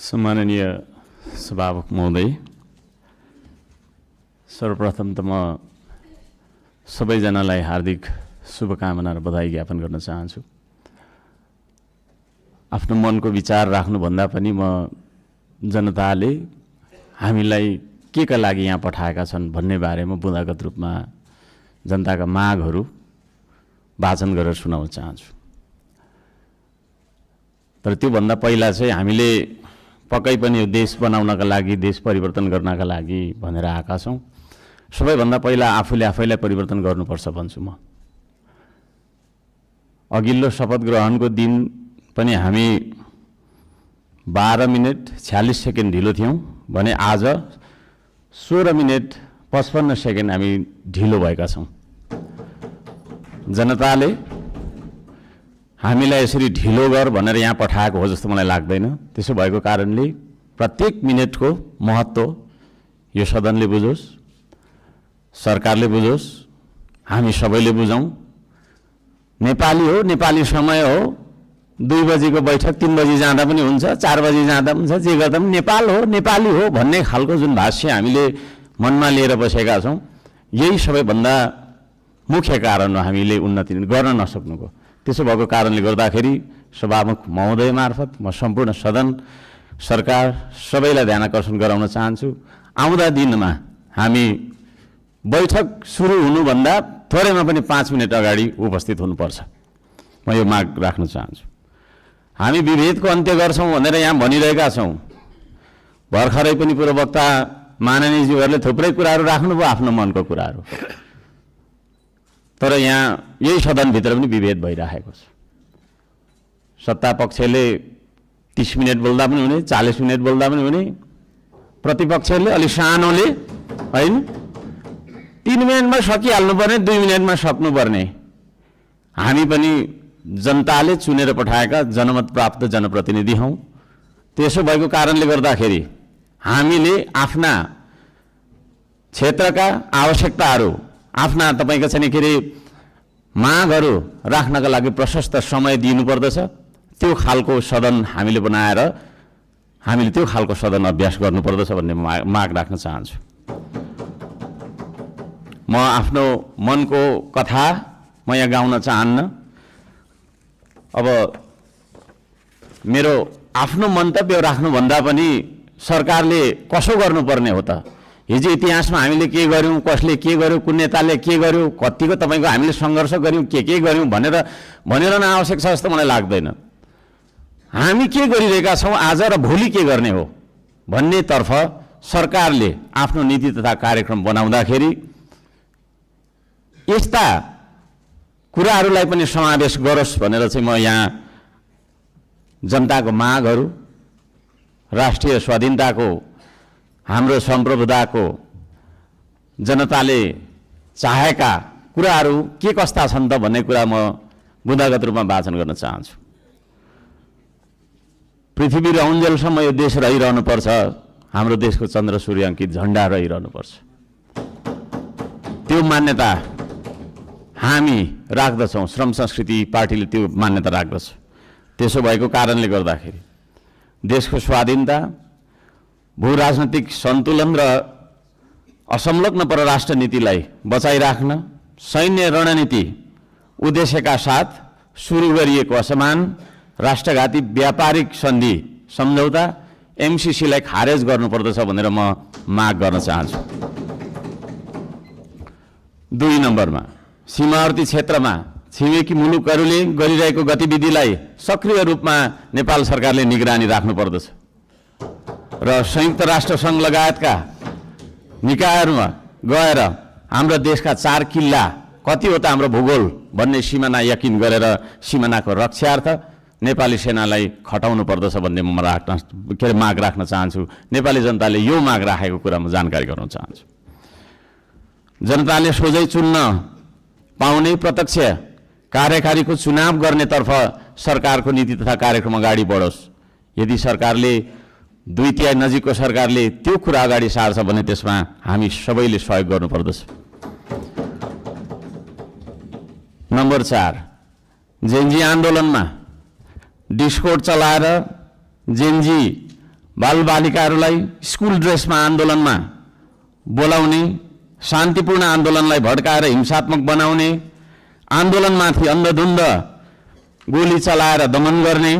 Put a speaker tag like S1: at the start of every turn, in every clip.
S1: सम्माननीय सभामुख महोदय, सर्वप्रथम त म सबैजनालाई हार्दिक शुभकामना र बधाई ज्ञापन गर्न चाहन्छु। आफ्नो मनको विचार राख्नुभन्दा पनि म जनताले हामीलाई के का लागि यहाँ पठाएका छन् भन्ने बारेमा बुँदागत रूपमा जनताका मागहरू वाचन गरेर सुनाउन चाहन्छु। तर त्योभन्दा पहिला चाहिँ हामीले पक्कै पनि यो देश बनाउनका लागि, देश परिवर्तन गर्नका लागि भनेर आएका छौँ। सबैभन्दा पहिला आफूले आफैलाई परिवर्तन गर्नुपर्छ भन्छु म। अघिल्लो शपथ ग्रहणको दिन पनि हामी 12 मिनेट 46 सेकेन्ड ढिलो थियौँ भने आज 16 मिनेट 55 सेकेन्ड हामी ढिलो भएका छौँ। जनताले हामीलाई यसरी ढिलो गर भनेर यहाँ पठाएको हो जस्तो मलाई लाग्दैन। त्यसो भएको कारणले प्रत्येक मिनेटको महत्त्व यो सदनले बुझोस्, सरकारले बुझोस्, हामी सबैले बुझौँ। नेपाली हो, नेपाली समय हो, 2 बजीको बैठक 3 बजी जाँदा पनि हुन्छ, 4 बजी जाँदा पनि हुन्छ, जे गर्दा पनि नेपाल हो, नेपाली हो भन्ने खालको जुन भाष्य हामीले मनमा लिएर बसेका छौँ, यही सबैभन्दा मुख्य कारण हो हामीले उन्नति गर्न नसक्नुको। त्यसो भएको कारणले गर्दाखेरि सभामुख महोदय मार्फत म सम्पूर्ण सदन, सरकार सबैलाई ध्यान आकर्षण गराउन चाहन्छु। आउँदा दिनमा हामी बैठक सुरु हुनुभन्दा थोरैमा पनि 5 मिनट अगाडि उपस्थित हुनुपर्छ। म यो माग राख्न चाहन्छु। हामी विभेदको अन्त्य गर्छौँ भनेर यहाँ भनिरहेका छौँ। भर्खरै पनि पूर्ववक्ता माननीयज्यूहरूले थुप्रै कुराहरू राख्नुभयो, आफ्नो मनको कुराहरू। तर यहाँ यही सदनभित्र पनि विभेद भइरहेको छ। सत्ता पक्षले 30 मिनट बोल्दा पनि हुने, 40 मिनट बोल्दा पनि हुने, प्रतिपक्षले अलि सानोले होइन 3 मिनटमा सकिहाल्नुपर्ने, 2 मिनटमा सक्नुपर्ने। हामी पनि जनताले चुनेर पठाएका जनमत प्राप्त जनप्रतिनिधि हौँ। त्यसो भएको कारणले गर्दाखेरि हामीले आफ्ना क्षेत्रका आवश्यकताहरू, आफ्ना तपाईँको चाहिँ के अरे मागहरू राख्नका लागि प्रशस्त समय दिनुपर्दछ। त्यो खालको सदन हामीले बनाएर हामीले त्यो खालको सदन अभ्यास गर्नुपर्दछ भन्ने माग राख्न चाहन्छु। म आफ्नो मनको कथा म यहाँ गाउन चाहन्न। अब मेरो आफ्नो मन्तव्य राख्नुभन्दा पनि सरकारले कसो गर्नुपर्ने हो त? हिजो इतिहासमा हामीले के गर्यौँ, कसले के गर्यो, कुन नेताले के गर्यो, कतिको तपाईँको हामीले सङ्घर्ष गऱ्यौँ, के गर्यौँ भनेर आवश्यक छ जस्तो मलाई लाग्दैन। हामी के गरिरहेका छौँ आज र भोलि के गर्ने हो भन्नेतर्फ सरकारले आफ्नो नीति तथा कार्यक्रम बनाउँदाखेरि यस्ता कुराहरूलाई पनि समावेश गरोस् भनेर चाहिँ म यहाँ जनताको मागहरू, राष्ट्रिय स्वाधीनताको, हाम्रो सम्प्रभुताको, जनताले चाहेका कुराहरू के कस्ता छन् त भन्ने कुरा म बुँदागत रूपमा वाचन गर्न चाहन्छु। पृथ्वी रहन्जेलसम्म यो देश रहिरहनुपर्छ, हाम्रो देशको चन्द्र सूर्याङ्कित झन्डा रहिरहनुपर्छ। त्यो मान्यता हामी राख्दछौँ, श्रम संस्कृति पार्टीले त्यो मान्यता राख्दछ। त्यसो भएको कारणले गर्दाखेरि देशको स्वाधीनता, भू राजनैतिक सन्तुलन र असंलग्न परराष्ट्र नीतिलाई बचाइराख्न सैन्य रणनीति उद्देश्यका साथ सुरु गरिएको असमान राष्ट्रघाती व्यापारिक सन्धि सम्झौता एमसीसीलाई खारेज गर्नुपर्दछ भनेर म माग गर्न चाहन्छु। 2 नम्बरमा सीमावर्ती क्षेत्रमा छिमेकी मुलुकहरूले गरिरहेको गतिविधिलाई सक्रिय रूपमा नेपाल सरकारले निगरानी राख्नुपर्दछ र संयुक्त राष्ट्र सङ्घ लगायतका निकायहरूमा गएर हाम्रो देशका 4 किल्ला कति हो त हाम्रो भूगोल भन्ने सिमाना यकिन गरेर सिमानाको रक्षार्थ नेपाली सेनालाई खटाउनु पर्दछ भन्ने म माग राख्न चाहन्छु। नेपाली जनताले यो माग राखेको कुरा म जानकारी गराउन चाहन्छु। जनताले सोझै चुन्न पाउने प्रत्यक्ष कार्यकारीको चुनाव गर्नेतर्फ सरकारको नीति तथा कार्यक्रम अगाडि बढोस्। यदि सरकारले 2/3 नजिकको सरकारले त्यो कुरा अगाडि सार्छ भने त्यसमा हामी सबैले सहयोग गर्नुपर्दछ। नम्बर 4, जेनजी आन्दोलनमा डिस्कोड चलाएर जेनजी बालबालिकाहरूलाई स्कुल ड्रेसमा आन्दोलनमा बोलाउने, शान्तिपूर्ण आन्दोलनलाई भड्काएर हिंसात्मक बनाउने, आन्दोलनमाथि अन्धधुन्ध गोली चलाएर दमन गर्ने,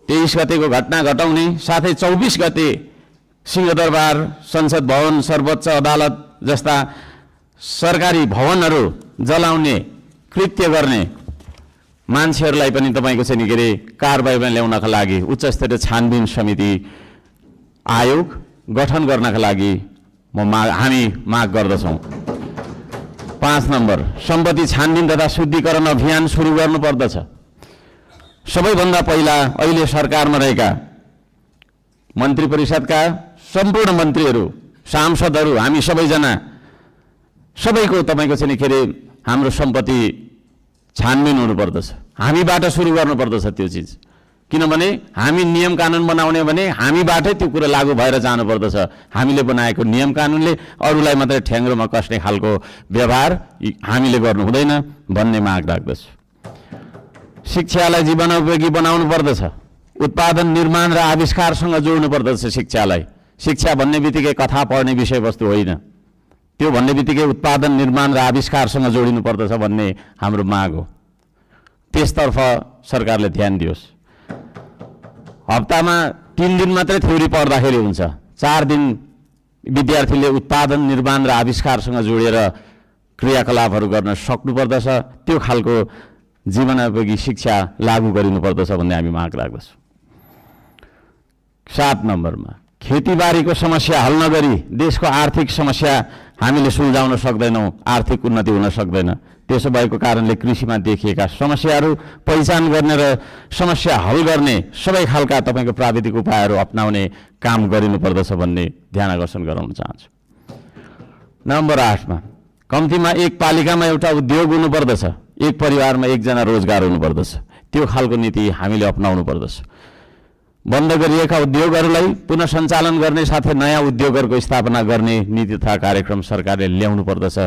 S1: 23 गतेको घटना घटाउने, साथै 24 गते सिंहदरबार, संसद भवन, सर्वोच्च अदालत जस्ता सरकारी भवनहरू जलाउने कृत्य गर्ने मान्छेहरूलाई पनि तपाईँको चाहिँ के अरे कारबाहीमा ल्याउनका लागि उच्चस्तरीय छानबिन समिति आयोग गठन गर्नका लागि हामी माग गर्दछौँ। 5 नम्बर, सम्पत्ति छानबिन तथा शुद्धिकरण अभियान सुरु गर्नुपर्दछ। सबैभन्दा पहिला अहिले सरकारमा रहेका मन्त्री परिषदका सम्पूर्ण मन्त्रीहरू, सांसदहरू, हामी सबैजना सबैको तपाईँको चाहिँ के अरे हाम्रो सम्पत्ति छानबिन हुनुपर्दछ। हामीबाट सुरु गर्नुपर्दछ त्यो चिज, किनभने हामी नियम कानुन बनाउने भने हामीबाटै त्यो कुरा लागू भएर जानुपर्दछ। हामीले बनाएको नियम कानुनले अरूलाई मात्रै ठ्याङ्ग्रोमा कस्ने खालको व्यवहार हामीले गर्नु हुँदैन भन्ने माग राख्दछु। शिक्षालाई जीवनोपयोगी बनाउनु पर्दछ। उत्पादन, निर्माण र आविष्कारसँग जोड्नु पर्दछ शिक्षालाई। शिक्षा भन्ने बित्तिकै कथा पढ्ने विषयवस्तु होइन, त्यो भन्ने बित्तिकै उत्पादन, निर्माण र आविष्कारसँग जोडिनु पर्दछ भन्ने हाम्रो माग हो। त्यसतर्फ सरकारले ध्यान दियोस्। हप्तामा 3 दिन मात्रै थ्योरी पढ्दाखेरि हुन्छ, 4 दिन विद्यार्थीले उत्पादन, निर्माण र आविष्कारसँग जोडेर क्रियाकलापहरू गर्न सक्नुपर्दछ। त्यो खालको जीवनोपयोगी शिक्षा लागू गरिनुपर्दछ भन्ने हामी माग राख्दछौँ। 7 नम्बरमा, खेतीबारीको समस्या हल नगरी देशको आर्थिक समस्या हामीले सुल्झाउन सक्दैनौँ, आर्थिक उन्नति हुन सक्दैन। त्यसो भएको कारणले कृषिमा देखिएका समस्याहरू पहिचान गर्ने र समस्या हल गर्ने सबै खालका तपाईँको प्राविधिक उपायहरू अपनाउने काम गरिनुपर्दछ भन्ने ध्यान आकर्षण गराउन चाहन्छु। नम्बर 8मा, कम्तीमा एक पालिकामा एउटा उद्योग हुनुपर्दछ, एक परिवारमा एकजना रोजगार हुनुपर्दछ। त्यो खालको नीति हामीले अपनाउनु पर्दछ। बन्द गरिएका उद्योगहरूलाई पुनः सञ्चालन गर्ने साथै नयाँ उद्योगहरूको स्थापना गर्ने नीति तथा कार्यक्रम सरकारले ल्याउनु पर्दछ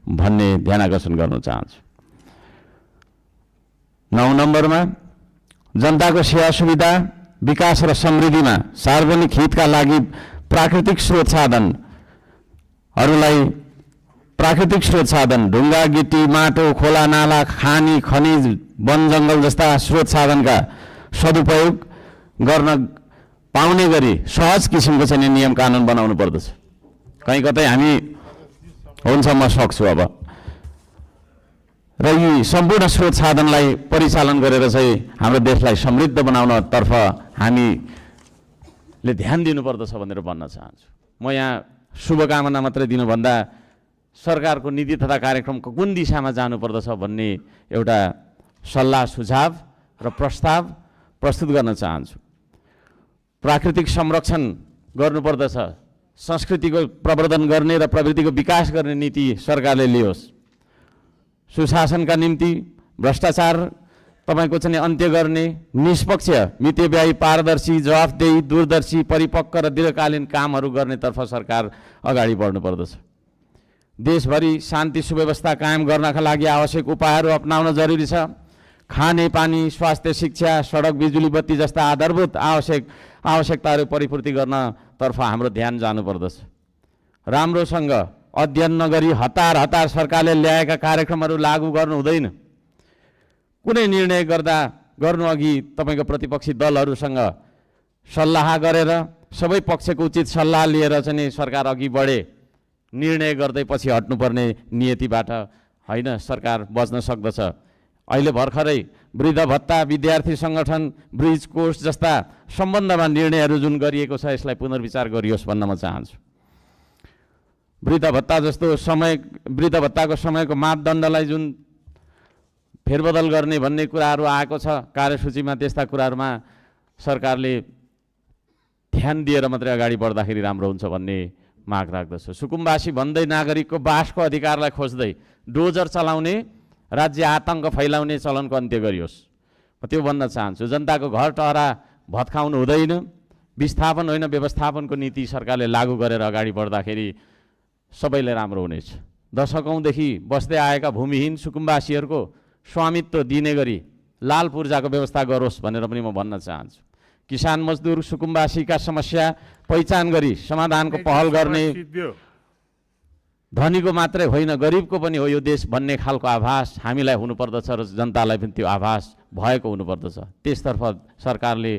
S1: भन्ने ध्यान आकर्षण गर्न चाहन्छु। 9 नम्बरमा, जनताको सेवा सुविधा, विकास र समृद्धिमा सार्वजनिक हितका लागि प्राकृतिक स्रोत साधन ढुङ्गा, गिटी, माटो, खोला, नाला, खानी, खनिज, वन जङ्गल जस्ता स्रोत साधनका सदुपयोग गर्न पाउने गरी सहज किसिमको चाहिँ नियम कानुन बनाउनु पर्दछ। कहीँ कतै हामी हुन्छ म सक्छु अब र यी सम्पूर्ण स्रोत साधनलाई परिचालन गरेर चाहिँ हाम्रो देशलाई समृद्ध बनाउनतर्फ हामीले ध्यान दिनुपर्दछ भनेर भन्न चाहन्छु। म यहाँ शुभकामना मात्रै दिनुभन्दा सरकारको नीति तथा कार्यक्रमको कुन दिशामा जानुपर्दछ भन्ने एउटा सल्लाह सुझाव र प्रस्ताव प्रस्तुत गर्न चाहन्छु। प्राकृतिक संरक्षण गर्नुपर्दछ, संस्कृतिको प्रवर्धन गर्ने र प्रवृत्तिको विकास गर्ने नीति सरकारले लियोस्। सुशासनका निम्ति भ्रष्टाचार तपाईँको चाहिँ अन्त्य गर्ने, निष्पक्ष, मितव्ययी, पारदर्शी, जवाफदेही, दूरदर्शी, परिपक्व र दीर्घकालीन कामहरू गर्नेतर्फ सरकार अगाडि बढ्नुपर्दछ। देशभरि शान्ति सुव्यवस्था कायम गर्नका लागि आवश्यक उपायहरू अपनाउन जरुरी छ। खाने पानी, स्वास्थ्य, शिक्षा, सडक, बिजुली बत्ती जस्ता आधारभूत आवश्यकताहरू परिपूर्ति गर्नतर्फ हाम्रो ध्यान जानुपर्दछ। राम्रोसँग अध्ययन नगरी हतार सरकारले ल्याएका कार्यक्रमहरू लागू गर्नु हुँदैन। कुनै निर्णय गर्नु अघि तपाईँको प्रतिपक्षी दलहरूसँग सल्लाह गरेर सबै पक्षको उचित सल्लाह लिएर चाहिँ सरकार अघि बढे। निर्णय गर्दै पछि हट्नुपर्ने नियतिबाट होइन सरकार बच्न सक्दछ। अहिले भर्खरै वृद्ध भत्ता, विद्यार्थी सङ्गठन, ब्रिज कोर्स जस्ता सम्बन्धमा निर्णयहरू जुन गरिएको छ यसलाई पुनर्विचार गरियोस् भन्न म चाहन्छु। वृद्ध भत्ताको समयको मापदण्डलाई जुन फेरबदल गर्ने भन्ने कुराहरू आएको छ कार्यसूचीमा, त्यस्ता कुराहरूमा सरकारले ध्यान दिएर मात्रै अगाडि बढ्दाखेरि राम्रो हुन्छ भन्ने माग राख्दछु। सुकुम्बासी भन्दै नागरिकको बासको अधिकारलाई खोज्दै डोजर चलाउने, राज्य आतङ्क फैलाउने चलनको अन्त्य गरियोस्। म त्यो भन्न चाहन्छु। जनताको घर टहरा भत्काउनु हुँदैन। विस्थापन होइन व्यवस्थापनको नीति सरकारले लागू गरेर अगाडि बढ्दाखेरि सबैले राम्रो हुनेछ। दशकौँदेखि बस्दै आएका भूमिहीन सुकुम्बासीहरूको स्वामित्व दिने गरी लाल पूर्जाको व्यवस्था गरोस् भनेर पनि म भन्न चाहन्छु। किसान मजदुर सुकुम्बासीका समस्या पहिचान गरी समाधानको पहल गर्ने धनीको मात्रै होइन गरिबको पनि हो यो देश भन्ने खालको आभास हामीलाई हुनुपर्दछ र जनतालाई पनि त्यो आभास भएको हुनुपर्दछ। त्यसतर्फ सरकारले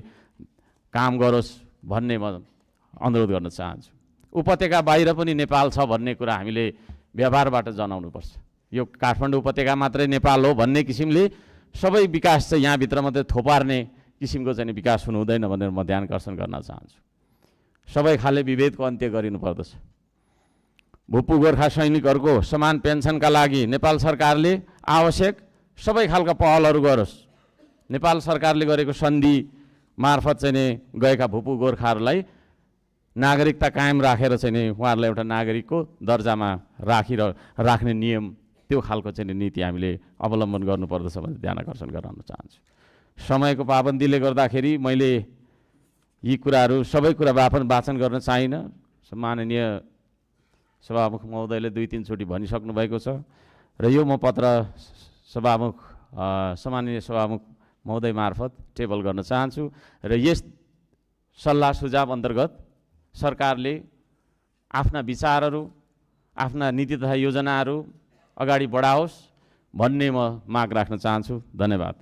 S1: काम गरोस् भन्ने म अनुरोध गर्न चाहन्छु। उपत्यका बाहिर पनि नेपाल छ भन्ने कुरा हामीले व्यवहारबाट जनाउनुपर्छ। यो काठमाडौँ उपत्यका मात्रै नेपाल हो भन्ने किसिमले सबै विकास चाहिँ यहाँभित्र मात्रै थोपार्ने किसिमको चाहिँ विकास हुनु हुँदैन भनेर म ध्यान आकर्षण गर्न चाहन्छु। सबै खाले विभेदको अन्त्य गरिनुपर्दछ। भूपू गोर्खा सैनिकहरूको समान पेन्सनका लागि नेपाल सरकारले आवश्यक सबै खालका पहलहरू गरोस्। नेपाल सरकारले गरेको सन्धि मार्फत चाहिँ नि गएका भूपू गोर्खाहरूलाई नागरिकता कायम राखेर चाहिँ नि उहाँहरूलाई एउटा नागरिकको दर्जामा राख्ने नियम त्यो खालको चाहिँ नीति हामीले अवलम्बन गर्नुपर्दछ भनेर ध्यान आकर्षण गराउन चाहन्छु। समयको पाबन्दीले गर्दाखेरि मैले यी कुराहरू सबै कुरा वाचन गर्न चाहिनँ। माननीय सभामुख महोदयले 2-3 चोटि भनिसक्नु भएको छ र यो म पत्र सम्माननीय सभामुख महोदय मार्फत टेबल गर्न चाहन्छु र यस सल्लाह सुझाव अन्तर्गत सरकारले आफ्ना विचारहरू आफ्ना नीति तथा योजनाहरू अगाडि बढाओस् भन्ने म माग राख्न चाहन्छु। धन्यवाद।